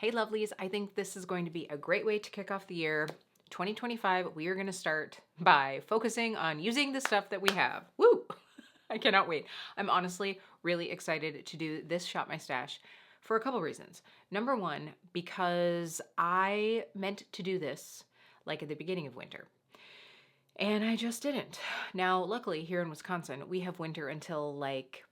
Hey lovelies, I think this is going to be a great way to kick off the year. 2025, we are going to start by focusing on using the stuff that we have. Woo! I cannot wait. I'm honestly really excited to do this Shop My Stash for a couple reasons. Number one, because I meant to do this like at the beginning of winter. And I just didn't. Now, luckily, here in Wisconsin, we have winter until like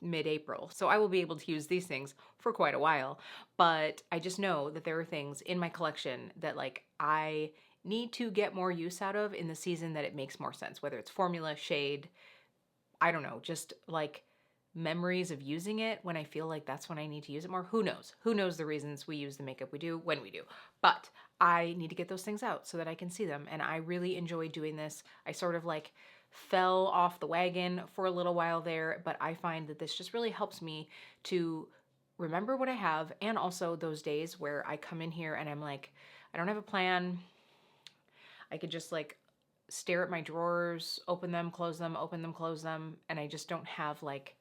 mid-April. So I will be able to use these things for quite a while. But I just know that there are things in my collection that like I need to get more use out of in the season that it makes more sense, whether it's formula, shade, I don't know, just like memories of using it when I feel like that's when I need to use it more. Who knows? Who knows the reasons we use the makeup we do when we do. But I need to get those things out so that I can see them. And I really enjoy doing this. I sort of like fell off the wagon for a little while there, but I find that this just really helps me to remember what I have, and also those days where I come in here and I'm like, I don't have a plan. I could just like stare at my drawers, open them, close them, open them, close them, and I just don't have like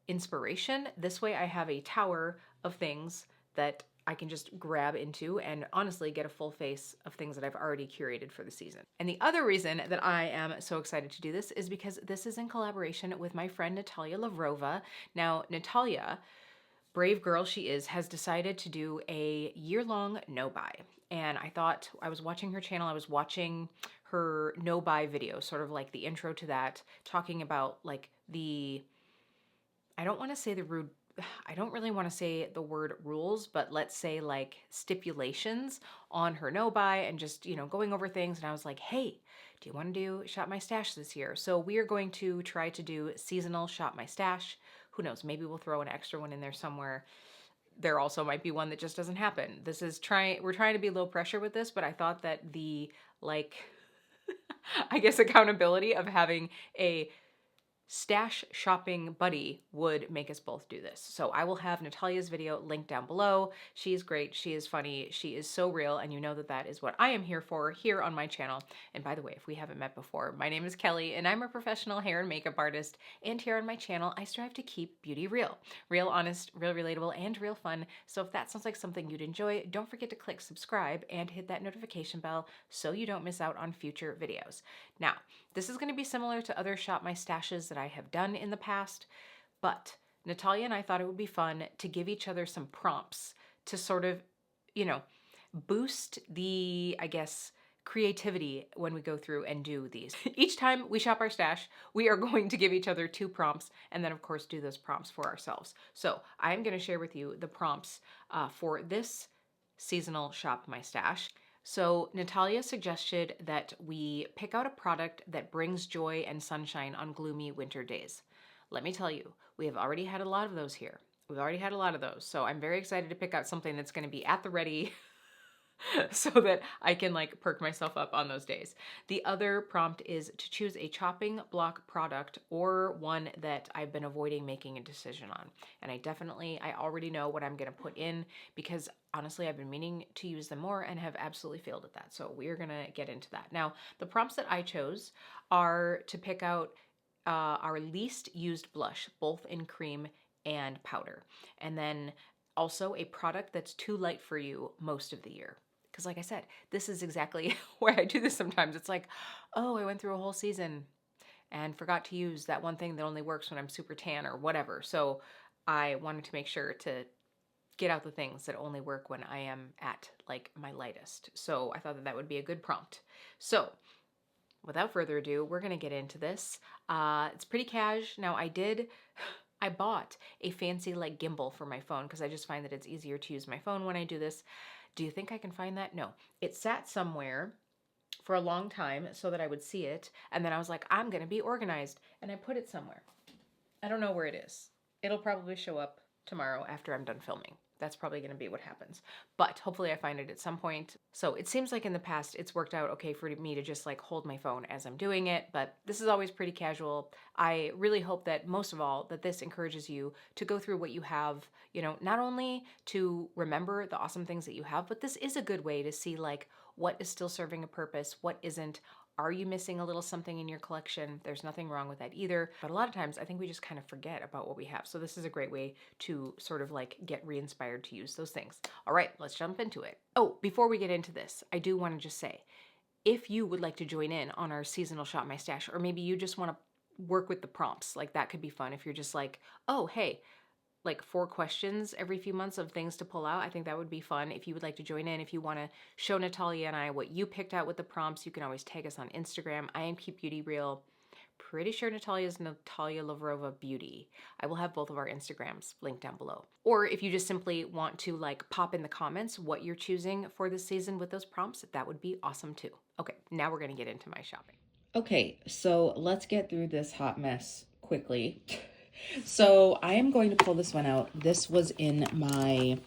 inspiration. This way I have a tower of things that I can just grab into and honestly get a full face of things that I've already curated for the season. And the other reason that I am so excited to do this is because this is in collaboration with my friend Natalia Lavrova. Now, Natalia, brave girl she is, has decided to do a year-long no-buy. And I thought, I was watching her channel, I was watching her no-buy video, sort of like the intro to that, talking about like I don't want to say I don't really want to say the word rules, but let's say like stipulations on her no-buy and just, going over things. And I was like, hey, do you want to do Shop My Stash this year? So we are going to try to do seasonal Shop My Stash. Who knows? Maybe we'll throw an extra one in there somewhere. There also might be one that just doesn't happen. We're trying to be low pressure with this, but I thought that the I guess accountability of having a stash shopping buddy would make us both do this. So I will have Natalia's video linked down below. She is great. She is funny. She is so real. And you know that that is what I am here for here on my channel. And by the way, if we haven't met before, my name is Kelly and I'm a professional hair and makeup artist. And here on my channel, I strive to keep beauty real. Real honest, real relatable, and real fun. So if that sounds like something you'd enjoy, don't forget to click subscribe and hit that notification bell so you don't miss out on future videos. Now, this is going to be similar to other Shop My Stashes that I have done in the past, but Natalia and I thought it would be fun to give each other some prompts to sort of, boost the, I guess, creativity when we go through and do these. Each time we shop our stash, we are going to give each other 2 prompts and then of course do those prompts for ourselves. So I'm going to share with you the prompts for this seasonal Shop My Stash. So Natalia suggested that we pick out a product that brings joy and sunshine on gloomy winter days. Let me tell you, we have already had a lot of those here. We've already had a lot of those. So I'm very excited to pick out something that's going to be at the ready so that I can like perk myself up on those days. The other prompt is to choose a chopping block product or one that I've been avoiding making a decision on. And I already know what I'm going to put in because honestly, I've been meaning to use them more and have absolutely failed at that. So we're going to get into that. Now, the prompts that I chose are to pick out our least used blush, both in cream and powder. And then also a product that's too light for you most of the year. Because like I said, this is exactly why I do this sometimes. It's like, oh, I went through a whole season and forgot to use that one thing that only works when I'm super tan or whatever. So I wanted to make sure to get out the things that only work when I am at like my lightest. So I thought that that would be a good prompt. So without further ado, we're gonna get into this. It's pretty cash. Now I bought a fancy like gimbal for my phone because I just find that it's easier to use my phone when I do this. Do you think I can find that? No. It sat somewhere for a long time so that I would see it. And then I was like, I'm going to be organized. And I put it somewhere. I don't know where it is. It'll probably show up tomorrow after I'm done filming. That's probably going to be what happens. But hopefully I find it at some point. So it seems like in the past it's worked out okay for me to just like hold my phone as I'm doing it. But this is always pretty casual. I really hope that most of all that this encourages you to go through what you have, not only to remember the awesome things that you have, but this is a good way to see like what is still serving a purpose, what isn't. Are you missing a little something in your collection? There's nothing wrong with that either. But a lot of times I think we just kind of forget about what we have. So this is a great way to sort of like get re-inspired to use those things. All right, let's jump into it. Oh, before we get into this, I do want to just say, if you would like to join in on our seasonal Shop My Stash, or maybe you just want to work with the prompts, like that could be fun. If you're just like, oh, hey, like 4 questions every few months of things to pull out. I think that would be fun. If you would like to join in, if you want to show Natalia and I what you picked out with the prompts, you can always tag us on Instagram. I am KeepBeautyReal. Pretty sure Natalia is Natalia Lavrova Beauty. I will have both of our Instagrams linked down below. Or if you just simply want to like pop in the comments what you're choosing for this season with those prompts, that would be awesome too. Okay, now we're going to get into my shopping. Okay, so let's get through this hot mess quickly. So I am going to pull this one out. This was in my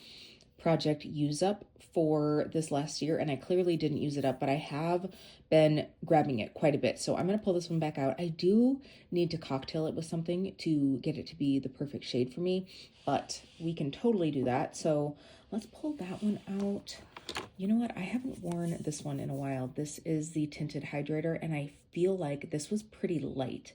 project use up for this last year, and I clearly didn't use it up, but I have been grabbing it quite a bit. So I'm going to pull this one back out. I do need to cocktail it with something to get it to be the perfect shade for me, but we can totally do that. So let's pull that one out. You know what? I haven't worn this one in a while. This is the Tinted Hydrator, and I feel like this was pretty light.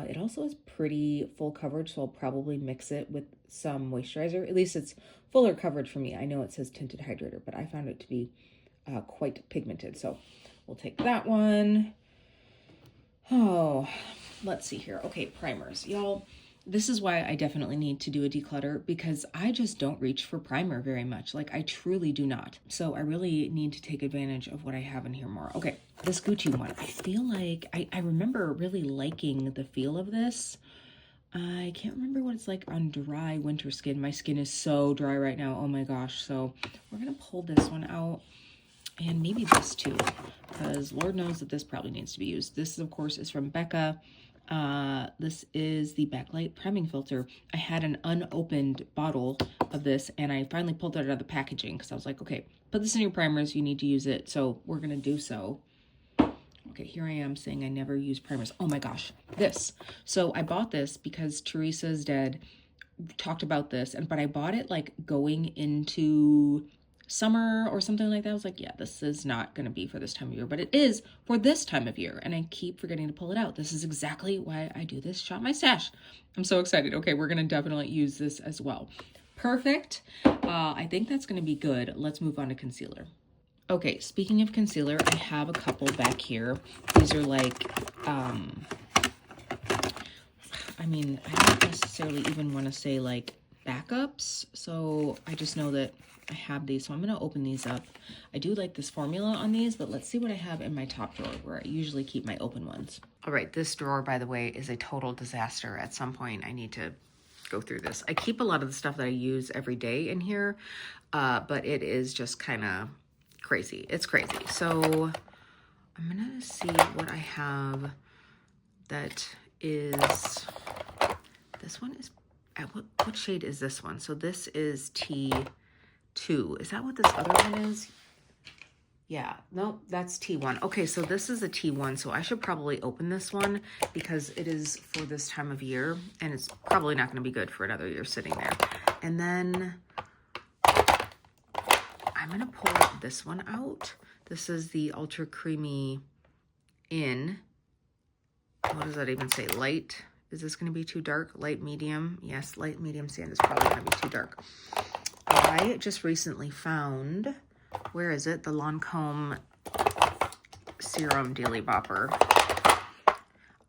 It also is pretty full coverage, so I'll probably mix it with some moisturizer. At least it's fuller coverage for me. I know it says Tinted Hydrator, but I found it to be quite pigmented. So we'll take that one. Oh, let's see here. Okay, primers. Y'all, this is why I definitely need to do a declutter, because I just don't reach for primer very much. Like, I truly do not. So I really need to take advantage of what I have in here more. Okay, this Gucci one. I feel like I remember really liking the feel of this. I can't remember what it's like on dry winter skin. My skin is so dry right now. Oh my gosh. So we're going to pull this one out. And maybe this too, because Lord knows that this probably needs to be used. This, of course, is from Becca. This is the Backlight Priming Filter. I had an unopened bottle of this, and I finally pulled it out of the packaging because I was like, okay, put this in your primers. You need to use it. So we're going to do so. Okay, here I am saying I never use primers. Oh my gosh, this. So I bought this because Teresa's Dead talked about this, but I bought it like going into summer or something like that. I was like, yeah, this is not going to be for this time of year, but it is for this time of year, and I keep forgetting to pull it out. This is exactly why I do this Shop My Stash. I'm so excited. Okay, we're going to definitely use this as well. Perfect. I think that's going to be good. Let's move on to concealer. Okay, speaking of concealer, I have a couple back here. These are like, I mean, I don't necessarily even want to say like backups, so I just know that I have these, so I'm going to open these up. I do like this formula on these, but let's see what I have in my top drawer where I usually keep my open ones. All right, this drawer, by the way, is a total disaster. At some point, I need to go through this. I keep a lot of the stuff that I use every day in here, but it is just kind of crazy. It's crazy. So I'm going to see what I have that is, this one is, what shade is this one? So this is T2. Is that what this other one is? Yeah, no, that's T1. Okay, so this is a T1, so I should probably open this one because it is for this time of year, and it's probably not going to be good for another year sitting there. And then I'm going to pull this one out. This is the Ultra Creamy In. What does that even say? Light. Is this going to be too dark? Light, medium. Yes, light, medium sand is probably going to be too dark. I just recently found, where is it? The Lancome Serum Daily Bopper.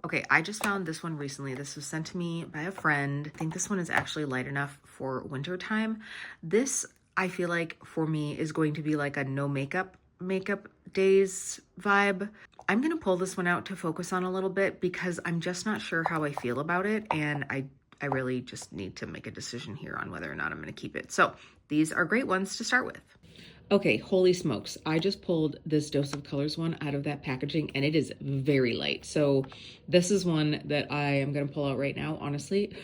Okay, I just found this one recently. This was sent to me by a friend. I think this one is actually light enough for winter time. This, I feel like, for me, is going to be like a no makeup days vibe. I'm going to pull this one out to focus on a little bit because I'm just not sure how I feel about it, and I really just need to make a decision here on whether or not I'm going to keep it. So these are great ones to start with. Okay, holy smokes. I just pulled this Dose of Colors one out of that packaging, and it is very light. So this is one that I am going to pull out right now, honestly.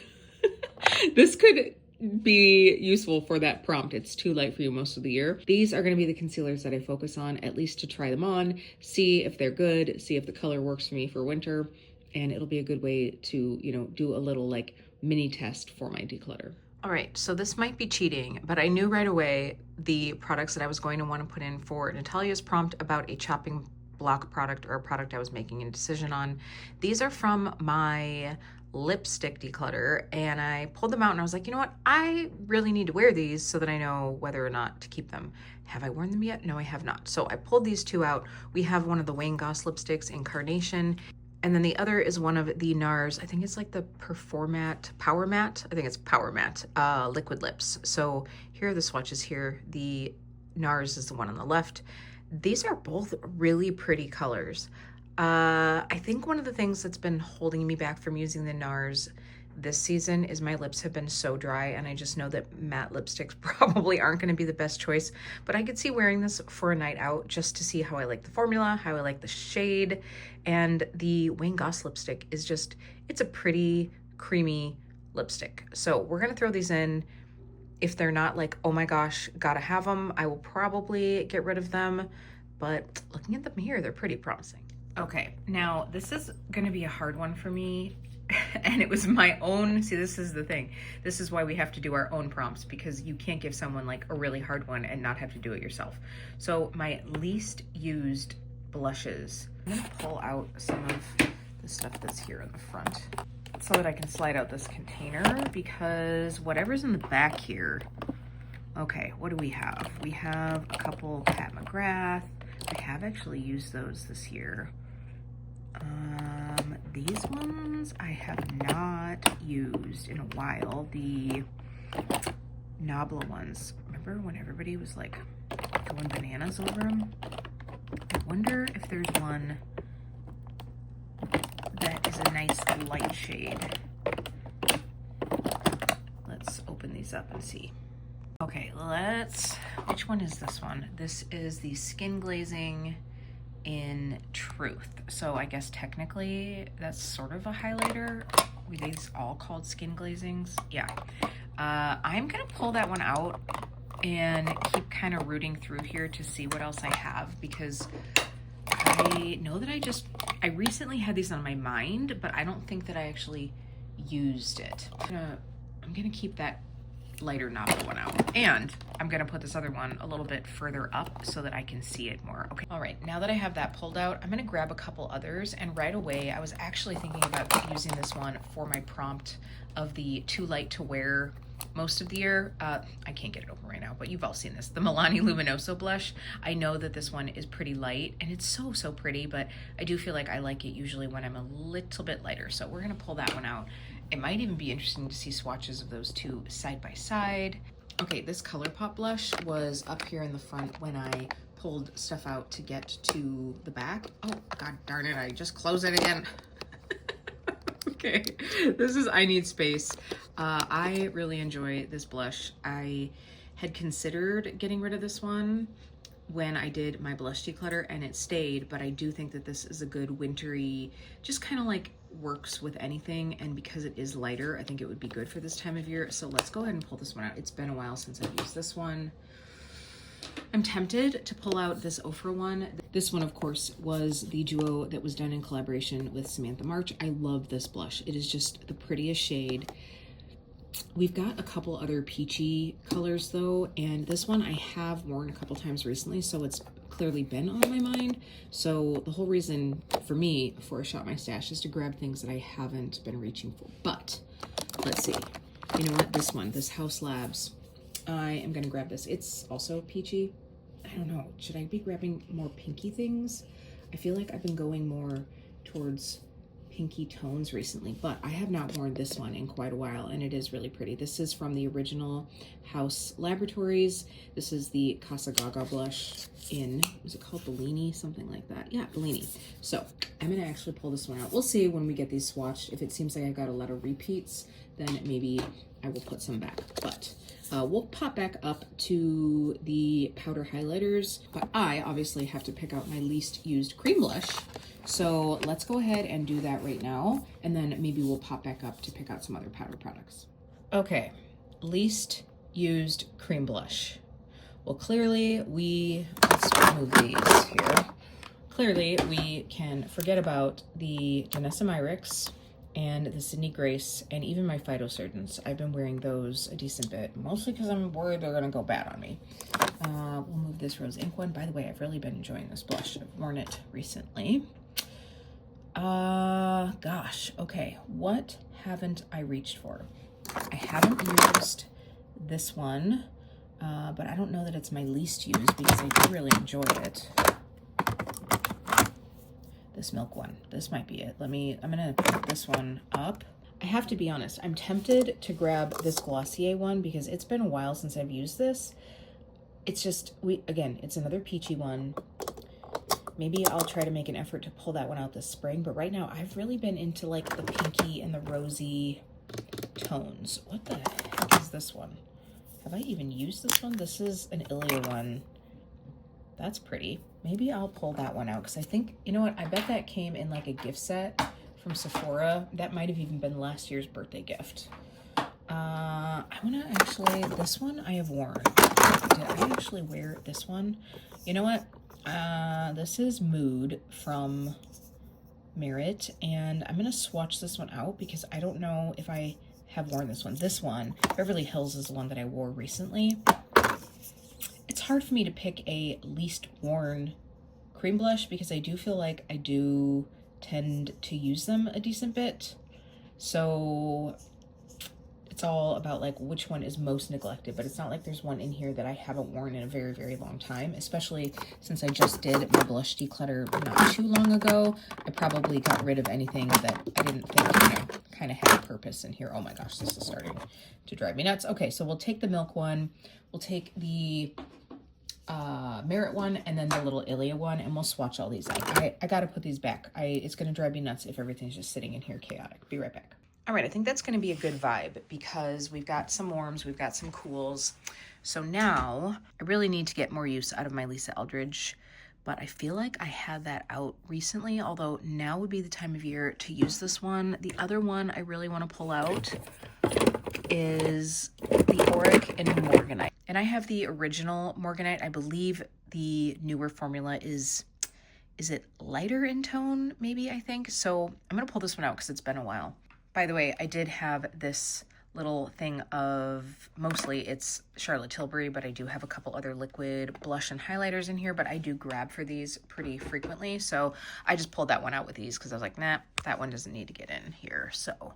This could be useful for that prompt. It's too light for you most of the year. These are going to be the concealers that I focus on, at least to try them on, see if they're good, see if the color works for me for winter, and it'll be a good way to, you know, do a little like mini test for my declutter. All right, so this might be cheating, but I knew right away the products that I was going to want to put in for Natalia's prompt about a chopping block product or a product I was making a decision on. These are from my lipstick declutter, and I pulled them out and I was like, you know what? I really need to wear these so that I know whether or not to keep them. Have I worn them yet? No, I have not. So I pulled these two out. We have one of the Wayne Goss lipsticks in Carnation, and then the other is one of the Nars. I think it's like the Power Matte. I think it's Power Matte liquid lips. So here are the swatches here. The Nars is the one on the left. These are both really pretty colors. I think one of the things that's been holding me back from using the Nars this season is my lips have been so dry, and I just know that matte lipsticks probably aren't going to be the best choice, but I could see wearing this for a night out just to see how I like the formula, how I like the shade. And the Wayne Goss lipstick is just, it's a pretty creamy lipstick. So we're going to throw these in. If they're not like, oh my gosh, gotta have them, I will probably get rid of them, but looking at them here, they're pretty promising. Okay, now this is gonna be a hard one for me, and it was my own, see, this is the thing. This is why we have to do our own prompts, because you can't give someone like a really hard one and not have to do it yourself. So my least used blushes, I'm gonna pull out some of the stuff that's here in the front so that I can slide out this container, because whatever's in the back here, okay, what do we have? We have a couple Pat McGrath. I have actually used those this year. These ones I have not used in a while. The Nabla ones. Remember when everybody was like going bananas over them? I wonder if there's one that is a nice light shade. Let's open these up and see. Okay, which one is this one? This is the Skin Glazing in Truth. So I guess technically that's sort of a highlighter. Were these all called Skin Glazings? Yeah. I'm gonna pull that one out and keep kind of rooting through here to see what else I have, because I know that I recently had these on my mind, but I don't think that I actually used it. I'm gonna keep that lighter Nabla one out, and I'm gonna put this other one a little bit further up so that I can see it more. Okay, all right, now that I have that pulled out, I'm gonna grab a couple others, and right away I was actually thinking about using this one for my prompt of the too light to wear most of the year. I can't get it open right now, but you've all seen this, the Milani Luminoso blush. I know that this one is pretty light, and it's so pretty, but I do feel like I like it usually when I'm a little bit lighter, so we're gonna pull that one out. It might even be interesting to see swatches of those two side by side. Okay, this ColourPop blush was up here in the front when I pulled stuff out to get to the back. Oh, god darn it, I just closed it again. Okay, this is I Need Space. I really enjoy this blush. I had considered getting rid of this one when I did my blush declutter, and it stayed, but I do think that this is a good wintry, just kind of like works with anything, and because it is lighter, I think it would be good for this time of year. So let's go ahead and pull this one out. It's been a while since I've used this one. I'm tempted to pull out this Ofra one. This one, of course, was the duo that was done in collaboration with Samantha March. I love this blush. It is just the prettiest shade. We've got a couple other peachy colors though, and this one I have worn a couple times recently, so it's clearly been on my mind. So the whole reason for me for a Shop My Stash is to grab things that I haven't been reaching for. But let's see, you know what, this Haus Labs, I am gonna grab this. It's also peachy. I don't know, should I be grabbing more pinky things? I feel like I've been going more towards pinky tones recently, but I have not worn this one in quite a while, and it is really pretty. This is from the original Haus Laboratories. This is the Casa Gaga blush in, was it called Bellini? Something like that. Yeah, Bellini. So I'm gonna actually pull this one out. We'll see when we get these swatched. If it seems like I've got a lot of repeats, then maybe I will put some back. But we'll pop back up to the powder highlighters, but I obviously have to pick out my least used cream blush. So let's go ahead and do that right now, and then maybe we'll pop back up to pick out some other powder products. Okay, least used cream blush. Well, clearly let's move these here. Clearly we can forget about the Janessa Myricks and the Sydney Grace, and even my phytosurgeons. I've been wearing those a decent bit, mostly because I'm worried they're gonna go bad on me. We'll move this Rose Ink one. By the way, I've really been enjoying this blush. I've worn it recently. Gosh, okay, what haven't I reached for? I haven't used this one, but I don't know that it's my least used because I do really enjoy it. This Milk one, this might be it. I'm gonna put this one up. I have to be honest, I'm tempted to grab this Glossier one because it's been a while since I've used this. It's just, again, it's another peachy one. Maybe I'll try to make an effort to pull that one out this spring, but right now I've really been into like the pinky and the rosy tones. What the heck is this one? Have I even used this one? This is an Ilia one. That's pretty. Maybe I'll pull that one out because I think, you know what? I bet that came in like a gift set from Sephora. That might have even been last year's birthday gift. I want to actually, this one I have worn. Did I actually wear this one? You know what? This is Mood from Merit, and I'm going to swatch this one out because I don't know if I have worn this one. This one, Beverly Hills, is the one that I wore recently. It's hard for me to pick a least worn cream blush because I do feel like I do tend to use them a decent bit. So it's all about like which one is most neglected, but it's not like there's one in here that I haven't worn in a very, very long time, especially since I just did my blush declutter not too long ago. I probably got rid of anything that I didn't think, you know, kind of had a purpose in here. Oh my gosh, this is starting to drive me nuts. Okay, so we'll take the Milk one, we'll take the Merit one, and then the little Ilia one, and we'll swatch all these out. I gotta put these back. It's gonna drive me nuts if everything's just sitting in here chaotic. Be right back. All right, I think that's gonna be a good vibe because we've got some warms, we've got some cools. So now I really need to get more use out of my Lisa Eldridge, but I feel like I had that out recently, although now would be the time of year to use this one. The other one I really wanna pull out is the Auric and Morganite. And I have the original Morganite. I believe the newer formula is it lighter in tone, maybe, I think. So I'm gonna pull this one out because it's been a while. By the way, I did have this little thing of, mostly it's Charlotte Tilbury, but I do have a couple other liquid blush and highlighters in here, but I do grab for these pretty frequently. So I just pulled that one out with these because I was like, nah, that one doesn't need to get in here. So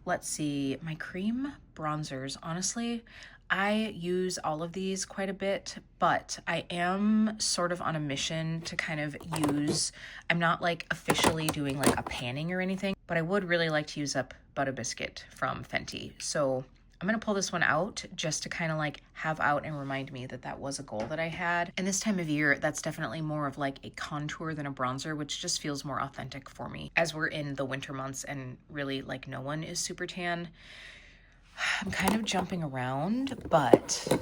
let's see, my cream bronzers, honestly, I use all of these quite a bit, but I am sort of on a mission to kind of use, I'm not like officially doing like a panning or anything, but I would really like to use up Butter Biscuit from Fenty. So I'm gonna pull this one out just to kind of like have out and remind me that that was a goal that I had. And this time of year, that's definitely more of like a contour than a bronzer, which just feels more authentic for me. As we're in the winter months and really like no one is super tan, I'm kind of jumping around, but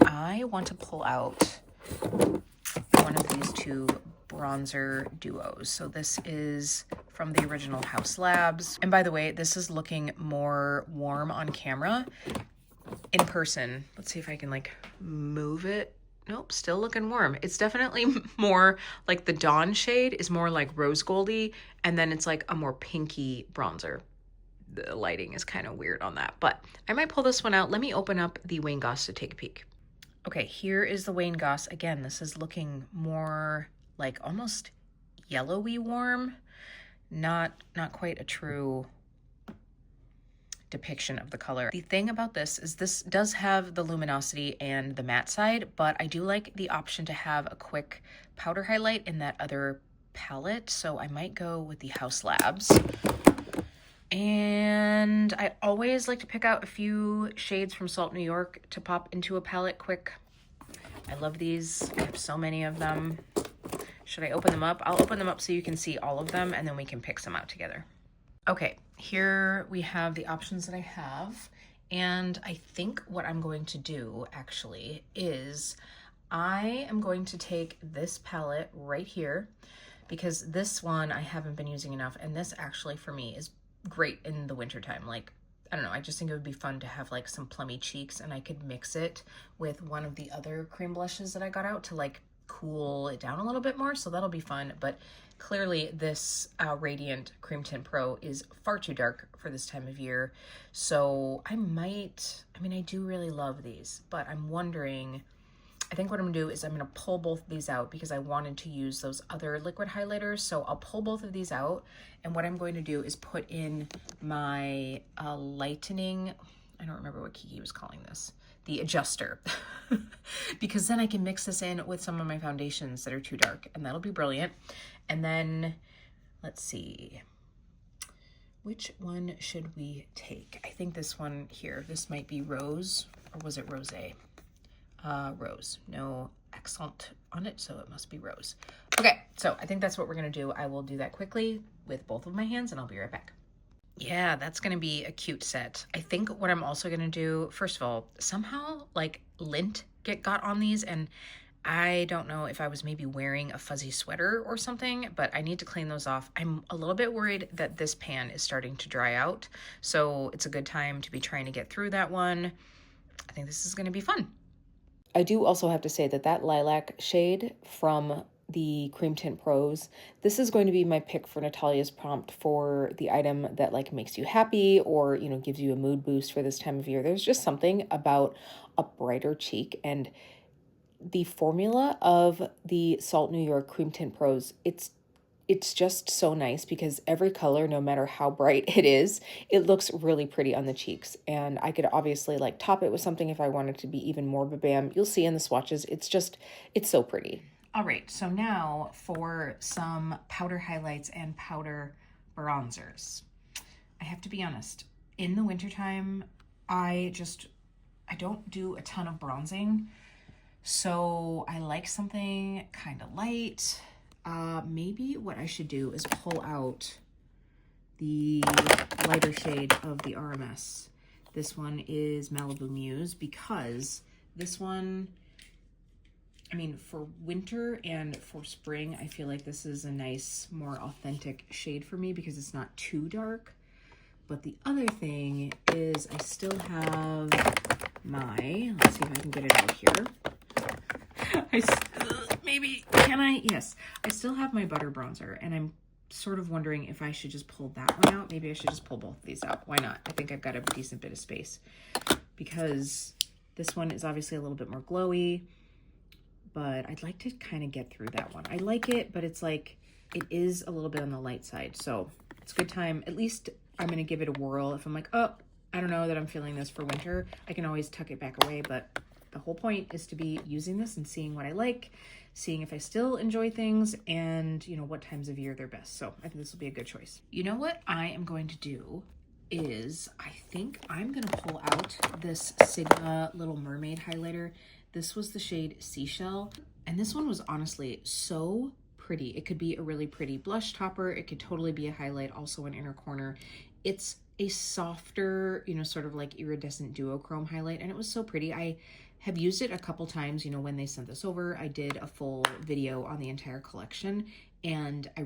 I want to pull out one of these two bronzer duos. So this is from the original Haus Labs. And by the way, this is looking more warm on camera. In person, let's see if I can like move it. Nope, still looking warm. It's definitely more like the Dawn shade is more like rose goldy, and then it's like a more pinky bronzer. The lighting is kind of weird on that, but I might pull this one out. Let me open up the Wayne Goss to take a peek. Okay, here is the Wayne Goss. Again, this is looking more like almost yellowy warm. Not quite a true depiction of the color. The thing about this is this does have the luminosity and the matte side, but I do like the option to have a quick powder highlight in that other palette, so I might go with the Haus Labs. And I always like to pick out a few shades from Salt New York to pop into a palette quick. I love these. I have so many of them. Should I open them up? I'll open them up so you can see all of them, and then we can pick some out together. Okay, here we have the options that I have. And I think what I'm going to do actually is I am going to take this palette right here because this one I haven't been using enough. And this actually for me is great in the wintertime. Like, I don't know, I just think it would be fun to have like some plummy cheeks, and I could mix it with one of the other cream blushes that I got out to like cool it down a little bit more, so that'll be fun. But clearly this Radiant Cream Tint Pro is far too dark for this time of year. So I mean, I do really love these, but I'm wondering, I think what I'm gonna do is I'm gonna pull both of these out because I wanted to use those other liquid highlighters. So I'll pull both of these out, and what I'm going to do is put in my lightening, I don't remember what Kiki was calling this, the adjuster, because then I can mix this in with some of my foundations that are too dark, and that'll be brilliant. And then let's see, which one should we take? I think this one here, this might be Rose, or was it Rosé? Rose, no accent on it, so it must be Rose. Okay, so I think that's what we're gonna do. I will do that quickly with both of my hands, and I'll be right back. Yeah, that's gonna be a cute set. I think what I'm also gonna do, first of all, somehow like lint got on these, and I don't know if I was maybe wearing a fuzzy sweater or something, but I need to clean those off. I'm a little bit worried that this pan is starting to dry out, so it's a good time to be trying to get through that one. I think this is gonna be fun. I do also have to say that that lilac shade from the Cream Tint Pros, this is going to be my pick for Natalia's prompt for the item that like makes you happy or, you know, gives you a mood boost for this time of year. There's just something about a brighter cheek, and the formula of the Salt New York Cream Tint Pros, it's just so nice because every color, no matter how bright it is, it looks really pretty on the cheeks. And I could obviously like top it with something if I wanted to be even more babam. You'll see in the swatches, it's so pretty. All right, so now for some powder highlights and powder bronzers. I have to be honest, in the wintertime, I don't do a ton of bronzing. So I like something kind of light. Maybe what I should do is pull out the lighter shade of the RMS. This one is Malibu Muse, because this one, I mean, for winter and for spring, I feel like this is a nice, more authentic shade for me because it's not too dark. But the other thing is I still have my, let's see if I can get it out here. Maybe, can I? Yes. I still have my butter bronzer, and I'm sort of wondering if I should just pull that one out. Maybe I should just pull both of these out. Why not? I think I've got a decent bit of space because this one is obviously a little bit more glowy, but I'd like to kind of get through that one. I like it, but it's like, it is a little bit on the light side. So it's a good time. At least I'm going to give it a whirl. If I'm like, oh, I don't know that I'm feeling this for winter, I can always tuck it back away, but the whole point is to be using this and seeing what I like, seeing if I still enjoy things, and you know what times of year they're best. So I think this will be a good choice. You know what I am going to do is I think I'm going to pull out this Sigma Little Mermaid highlighter. This was the shade Seashell, and this one was honestly so pretty. It could be a really pretty blush topper. It could totally be a highlight, also an inner corner. It's a softer, you know, sort of like iridescent duochrome highlight, and it was so pretty. I have used it a couple times, you know, when they sent this over. I did a full video on the entire collection, and I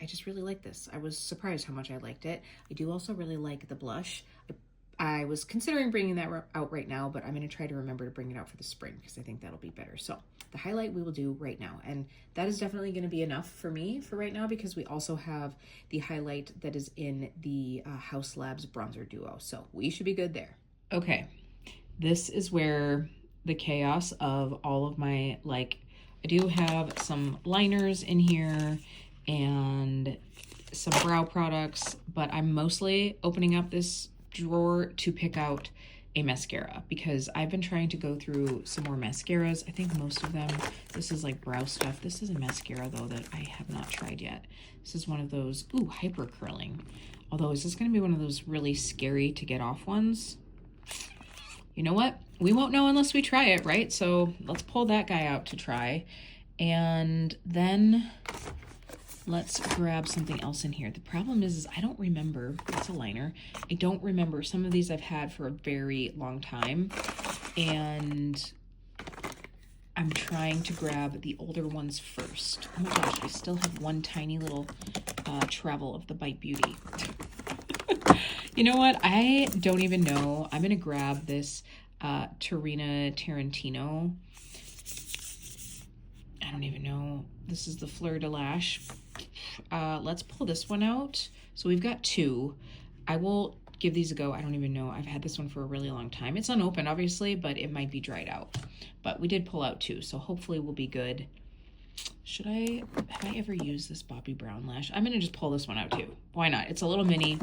just really like this. I was surprised how much I liked it. I do also really like the blush. I was considering bringing that out right now, but I'm going to try to remember to bring it out for the spring because I think that'll be better. So the highlight we will do right now, and that is definitely going to be enough for me for right now because we also have the highlight that is in the Haus Labs Bronzer Duo. So we should be good there. Okay, this is where the chaos of all of my, like, I do have some liners in here and some brow products, but I'm mostly opening up this drawer to pick out a mascara because I've been trying to go through some more mascaras. I think most of them, this is like brow stuff. This is a mascara though that I have not tried yet. This is one of those, ooh, hyper curling. Although, is this gonna be one of those really scary to get off ones? You know what? We won't know unless we try it, right? So let's pull that guy out to try. And then let's grab something else in here. The problem is I don't remember, it's a liner. I don't remember. Some of these I've had for a very long time, and I'm trying to grab the older ones first. Oh my gosh, I still have one tiny little travel of the Bite Beauty. You know what? I don't even know. I'm gonna grab this Tarina Tarantino. I don't even know. This is the Fleur de Lash. Let's pull this one out. So we've got two. I will give these a go. I don't even know. I've had this one for a really long time. It's unopened, obviously, but it might be dried out. But we did pull out two, so hopefully we'll be good. Have I ever used this Bobbi Brown lash? I'm gonna just pull this one out too. Why not? It's a little mini.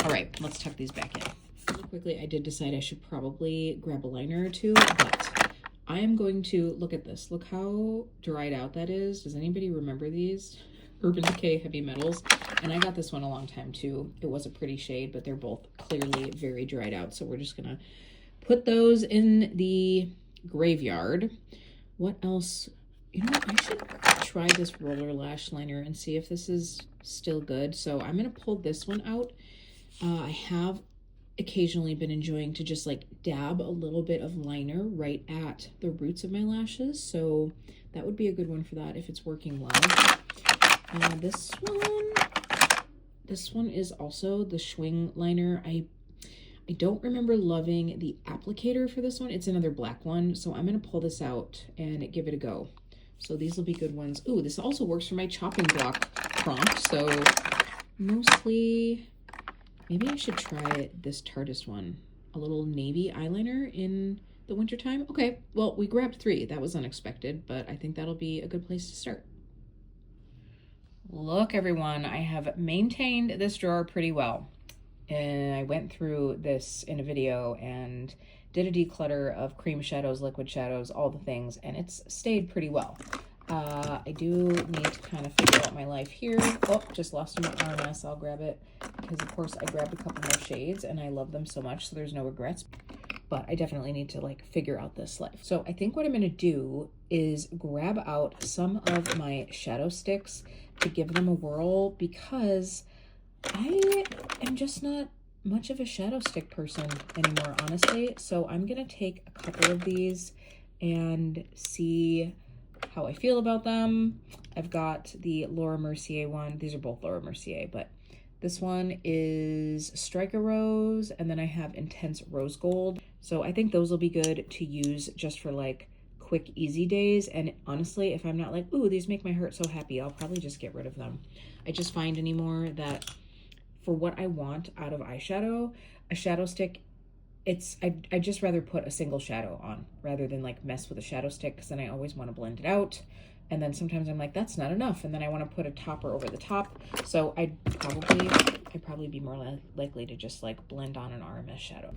All right, let's tuck these back in. Really quickly, I did decide I should probably grab a liner or two, but I am going to, look at this. Look how dried out that is. Does anybody remember these? Urban Decay Heavy Metals. And I got this one a long time too. It was a pretty shade, but they're both clearly very dried out. So we're just gonna put those in the graveyard. What else? You know what? I should try this roller lash liner and see if this is still good. So I'm gonna pull this one out. I have occasionally been enjoying to just like dab a little bit of liner right at the roots of my lashes. So that would be a good one for that if it's working well. This one is also the Schwing liner. I don't remember loving the applicator for this one. It's another black one. So I'm going to pull this out and give it a go. So these will be good ones. Ooh, this also works for my chopping block prompt. So mostly, maybe I should try this Tarteist one. A little navy eyeliner in the wintertime. Okay, well, we grabbed three. That was unexpected, but I think that'll be a good place to start. Look, everyone, I have maintained this drawer pretty well. And I went through this in a video and did a declutter of cream shadows, liquid shadows, all the things, and it's stayed pretty well. I do need to kind of figure out my life here. Oh, just lost my RMS. I'll grab it because, of course, I grabbed a couple more shades and I love them so much, so there's no regrets. But I definitely need to like figure out this life. So I think what I'm going to do is grab out some of my shadow sticks to give them a whirl because I am just not much of a shadow stick person anymore, honestly. So I'm going to take a couple of these and see how I feel about them. I've got the Laura Mercier one. These are both Laura Mercier, but this one is Striker Rose, and then I have Intense Rose Gold. So I think those will be good to use just for like quick, easy days. And honestly, if I'm not like, ooh, these make my heart so happy, I'll probably just get rid of them. I just find anymore that for what I want out of eyeshadow, a shadow stick, I just rather put a single shadow on rather than like mess with a shadow stick, because then I always want to blend it out. And then sometimes I'm like, that's not enough. And then I want to put a topper over the top. So I'd probably be more likely to just like blend on an RMS shadow.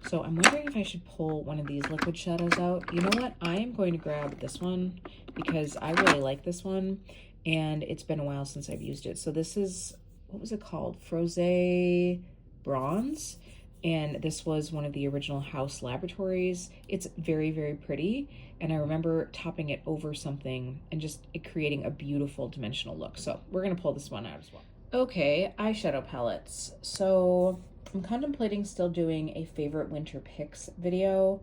So I'm wondering if I should pull one of these liquid shadows out. You know what? I am going to grab this one because I really like this one. And it's been a while since I've used it. So this is, what was it called? Froze Bronze. And this was one of the original Haus laboratories. It's very, very pretty. And I remember topping it over something and just it creating a beautiful dimensional look. So we're gonna pull this one out as well. Okay, eyeshadow palettes. So I'm contemplating still doing a favorite winter picks video,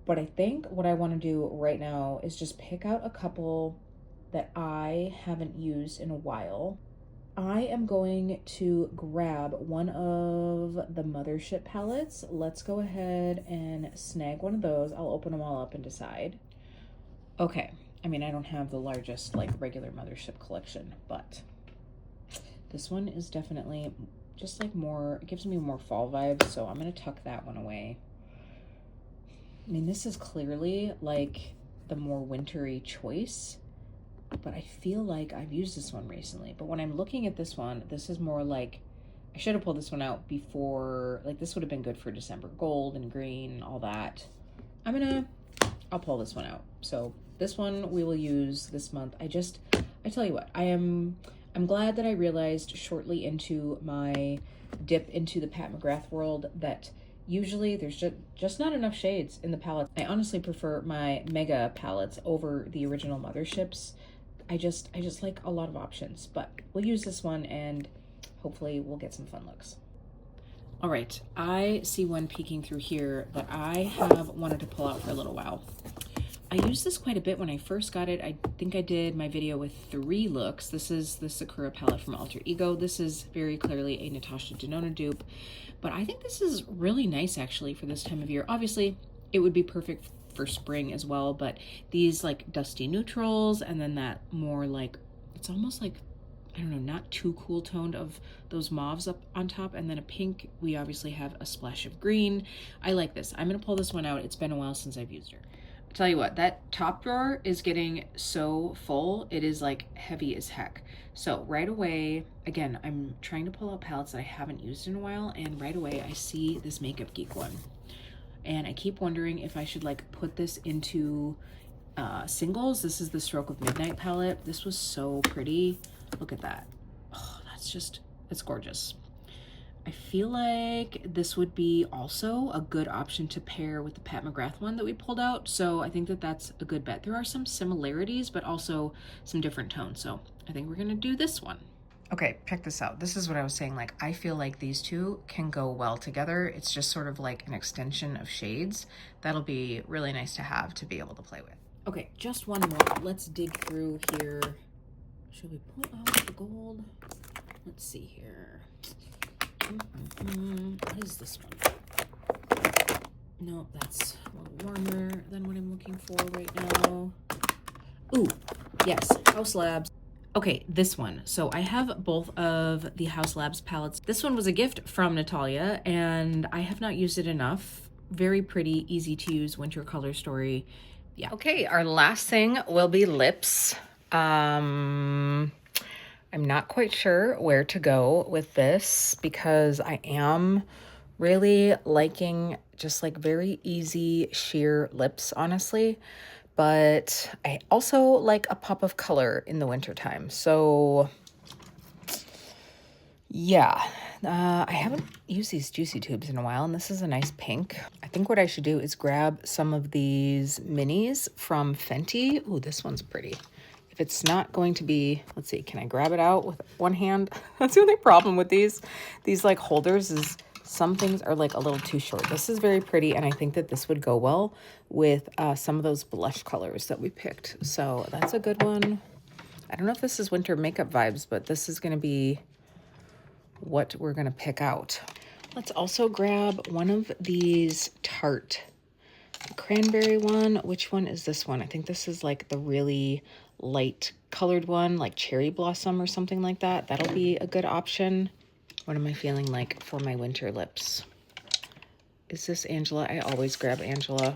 but I think what I wanna do right now is just pick out a couple that I haven't used in a while. I am going to grab one of the Mothership palettes. Let's go ahead and snag one of those. I'll open them all up and decide. Okay, I mean, I don't have the largest like regular Mothership collection, but this one is definitely just like more, it gives me more fall vibes, so I'm gonna tuck that one away. I mean, this is clearly like the more wintry choice, but I feel like I've used this one recently. But when I'm looking at this one, this is more like, I should have pulled this one out before, like this would have been good for December gold and green and all that. I'll pull this one out. So this one we will use this month. I tell you what, I'm glad that I realized shortly into my dip into the Pat McGrath world that usually there's just not enough shades in the palette. I honestly prefer my Mega palettes over the original Motherships. I just like a lot of options, but we'll use this one and hopefully we'll get some fun looks. All right, I see one peeking through here that I have wanted to pull out for a little while. I used this quite a bit when I first got it. I think I did my video with 3 looks. This is the Sakura palette from Alter Ego. This is very clearly a Natasha Denona dupe, but I think this is really nice actually for this time of year. Obviously, it would be perfect for spring as well, but these like dusty neutrals, and then that more like, it's almost like, I don't know, not too cool toned of those mauves up on top, and then a pink. We obviously have a splash of green. I like this. I'm gonna pull this one out. It's been a while since I've used her. I'll tell you what, that top drawer is getting so full. It is like heavy as heck. So right away, again, I'm trying to pull out palettes that I haven't used in a while, and right away I see this Makeup Geek one. And I keep wondering if I should like put this into singles. This is the Stroke of Midnight palette. This was so pretty. Look at that. Oh, it's gorgeous. I feel like this would be also a good option to pair with the Pat McGrath one that we pulled out. So I think that that's a good bet. There are some similarities, but also some different tones. So I think we're gonna do this one. Okay, check this out. This is what I was saying. Like, I feel like these two can go well together. It's just sort of like an extension of shades. That'll be really nice to have to be able to play with. Okay, just one more. Let's dig through here. Should we pull out the gold? Let's see here. What is this one? No, that's a little warmer than what I'm looking for right now. Ooh, yes, Haus Labs. Okay, this one. So I have both of the Haus Labs palettes. This one was a gift from Natalia, and I have not used it enough. Very pretty, easy to use winter color story. Yeah. Okay, our last thing will be lips. I'm not quite sure where to go with this because I am really liking just like very easy sheer lips, honestly. But I also like a pop of color in the wintertime. So yeah, I haven't used these Juicy Tubes in a while, and this is a nice pink. I think what I should do is grab some of these minis from Fenty. Ooh, this one's pretty. If it's not going to be, let's see, can I grab it out with one hand? That's the only problem with these like holders is some things are like a little too short. This is very pretty, and I think that this would go well with some of those blush colors that we picked. So that's a good one. I don't know if this is winter makeup vibes, but this is going to be what we're going to pick out. Let's also grab one of these Tarte cranberry one. Which one is this one? I think this is like the really light colored one, like cherry blossom or something like that. That'll be a good option. What am I feeling like for my winter lips? Is this Angela? I always grab Angela.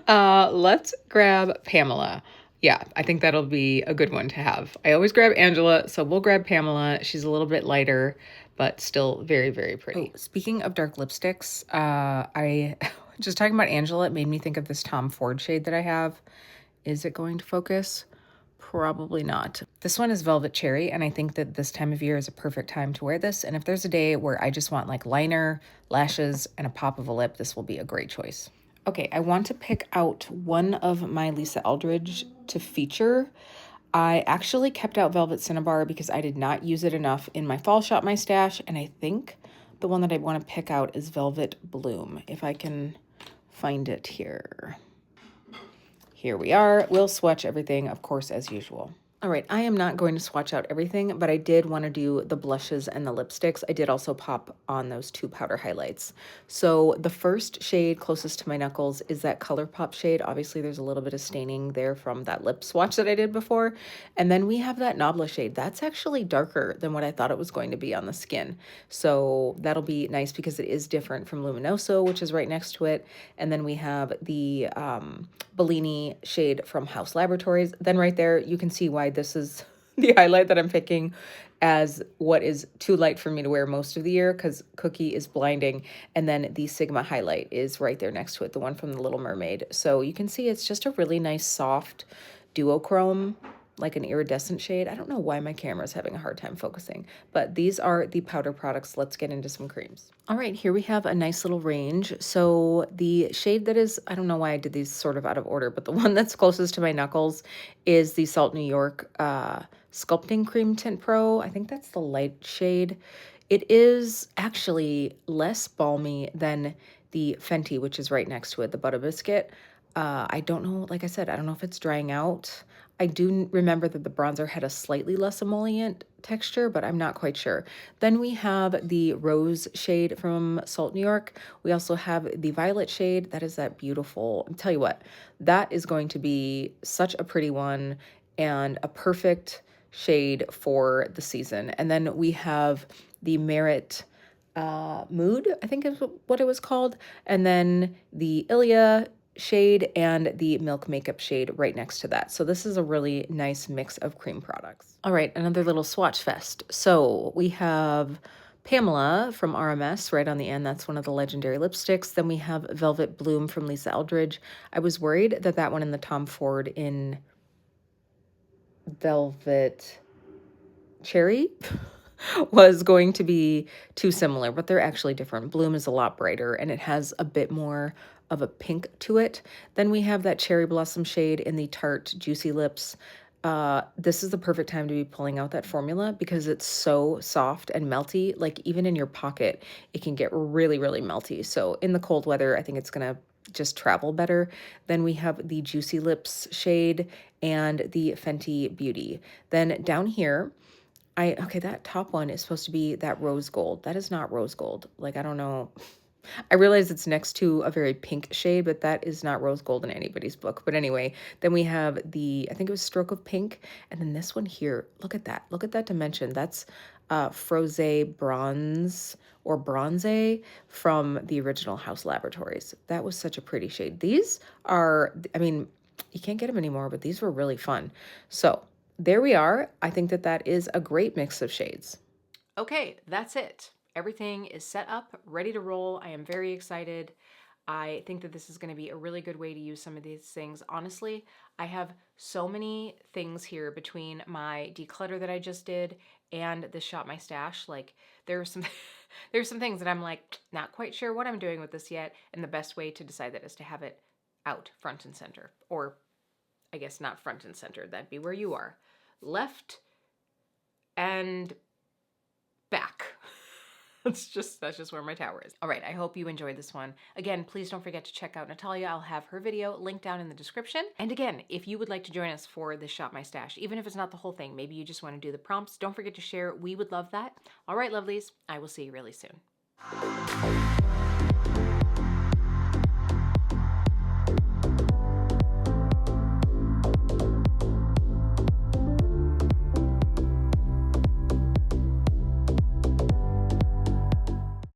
Let's grab Pamela. Yeah, I think that'll be a good one to have. I always grab Angela, so we'll grab Pamela. She's a little bit lighter, but still very, very pretty. Oh, speaking of dark lipsticks, I just talking about Angela, it made me think of this Tom Ford shade that I have. Is it going to focus? Probably not. This one is Velvet Cherry, and I think that this time of year is a perfect time to wear this. And if there's a day where I just want like liner, lashes, and a pop of a lip, this will be a great choice. Okay, I want to pick out one of my Lisa Eldridge to feature. I actually kept out Velvet Cinnabar because I did not use it enough in my fall shop my stash, and I think the one that I want to pick out is Velvet Bloom, if I can find it here. Here we are. We'll swatch everything, of course, as usual. All right, I am not going to swatch out everything, but I did want to do the blushes and the lipsticks. I did also pop on those two powder highlights. So the first shade closest to my knuckles is that ColourPop shade. Obviously, there's a little bit of staining there from that lip swatch that I did before. And then we have that Nabla shade. That's actually darker than what I thought it was going to be on the skin. So that'll be nice because it is different from Luminoso, which is right next to it. And then we have the Bellini shade from Haus Laboratories. Then right there, you can see why this is the highlight that I'm picking as what is too light for me to wear most of the year because Cookie is blinding. And then the Sigma highlight is right there next to it, the one from The Little Mermaid. So you can see it's just a really nice soft duochrome, like an iridescent shade. I don't know why my camera is having a hard time focusing, but these are the powder products. Let's get into some creams. All right, here we have a nice little range. So the shade that is, I don't know why I did these sort of out of order, but the one that's closest to my knuckles is the Salt New York Sculpting Cream Tint Pro. I think that's the light shade. It is actually less balmy than the Fenty, which is right next to it, the Butter Biscuit. I don't know, like I said, I don't know if it's drying out. I do remember that the bronzer had a slightly less emollient texture, but I'm not quite sure. Then we have the rose shade from Salt New York. We also have the violet shade. That is that beautiful. I'll tell you what, that is going to be such a pretty one and a perfect shade for the season. And then we have the Merit Mood, I think is what it was called. And then the Ilia shade and the Milk Makeup shade right next to that. So this is a really nice mix of cream products. All right, another little swatch fest. So we have Pamela from RMS right on the end. That's one of the legendary lipsticks. Then we have Velvet Bloom from Lisa Eldridge. I was worried that that one in the Tom Ford in Velvet Cherry was going to be too similar, but they're actually different. Bloom is a lot brighter and it has a bit more of a pink to it. Then we have that Cherry Blossom shade in the Tarte Juicy Lips. This is the perfect time to be pulling out that formula because it's so soft and melty. Like even in your pocket, it can get really, really melty. So in the cold weather, I think it's gonna just travel better. Then we have the Juicy Lips shade and the Fenty Beauty. Then down here, okay, that top one is supposed to be that rose gold. That is not rose gold. Like, I don't know. I realize it's next to a very pink shade, but that is not rose gold in anybody's book. But anyway, then we have the, I think it was Stroke of Pink. And then this one here, look at that. Look at that dimension. That's Froze Bronze or Bronze from the original House Laboratories. That was such a pretty shade. These are, I mean, you can't get them anymore, but these were really fun. So there we are. I think that that is a great mix of shades. Okay, that's it. Everything is set up, ready to roll. I am very excited. I think that this is going to be a really good way to use some of these things. Honestly, I have so many things here between my declutter that I just did and the Shop My Stash. Like there's some there's some things that I'm like not quite sure what I'm doing with this yet, and the best way to decide that is to have it out front and center, or I guess not front and center. That'd be where you are. Left and back. That's just where my tower is. All right, I hope you enjoyed this one. Again, please don't forget to check out Natalia. I'll have her video linked down in the description. And again, if you would like to join us for this Shop My Stash, even if it's not the whole thing, maybe you just want to do the prompts, don't forget to share. We would love that. All right, lovelies, I will see you really soon.